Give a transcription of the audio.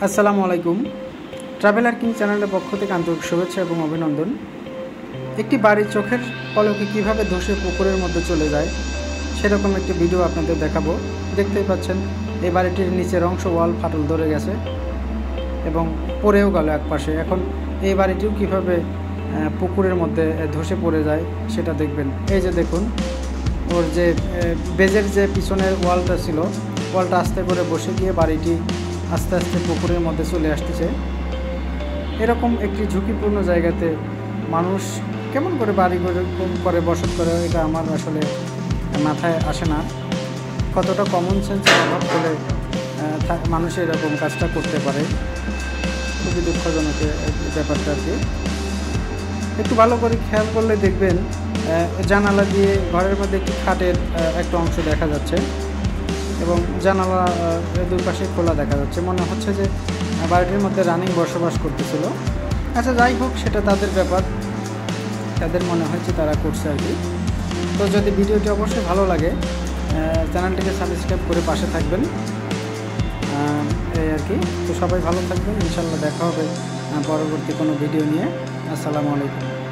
আসসালামু আলাইকুম। Traveller king চ্যানেলের পক্ষ থেকে আন্তরিক শুভেচ্ছা এবং অভিনন্দন। একটি বাড়ির চোখের পলকে কীভাবে ধসে পুকুরের মধ্যে চলে যায় সেরকম একটি ভিডিও আপনাদের দেখাবো। দেখতেই পাচ্ছেন এই বাড়িটির নিচের অংশ ওয়াল ফাটল ধরে গেছে এবং পড়েও গেল একপাশে। এখন এই বাড়িটিও কীভাবে পুকুরের মধ্যে ধসে পড়ে যায় সেটা দেখবেন। এই যে দেখুন, ওর যে বেজের যে পিছনের ওয়ালটা ছিল, ওয়ালটা আস্তে করে বসে গিয়ে বাড়িটি আস্তে আস্তে পুকুরের মধ্যে চলে আসতেছে। এরকম একটি ঝুঁকিপূর্ণ জায়গাতে মানুষ কেমন করে বাড়ি করে বসত করে, এটা আমার আসলে মাথায় আসে না। কতটা কমন সেন্সের অভাব করে মানুষ এরকম কাজটা করতে পারে, খুবই দুঃখজনক ব্যাপারটা আর কি। একটু ভালো করে খেয়াল করলে দেখবেন জানালা দিয়ে ঘরের মধ্যে একটি খাটের একটা অংশ দেখা যাচ্ছে এবং জানালা দুই পাশে খোলা দেখা যাচ্ছে। মনে হচ্ছে যে বাড়িটির মধ্যে রানিং বসবাস করতেছিল। আচ্ছা, যাই হোক, সেটা তাদের ব্যাপার, তাদের মনে হয়েছে তারা করছে আর কি। তো যদি ভিডিওটি অবশ্যই ভালো লাগে চ্যানেলটিকে সাবস্ক্রাইব করে পাশে থাকবেন, এই আর কি। তো সবাই ভালো থাকবেন, ইনশাল্লাহ দেখা হবে পরবর্তী কোনো ভিডিও নিয়ে। আসসালামু আলাইকুম।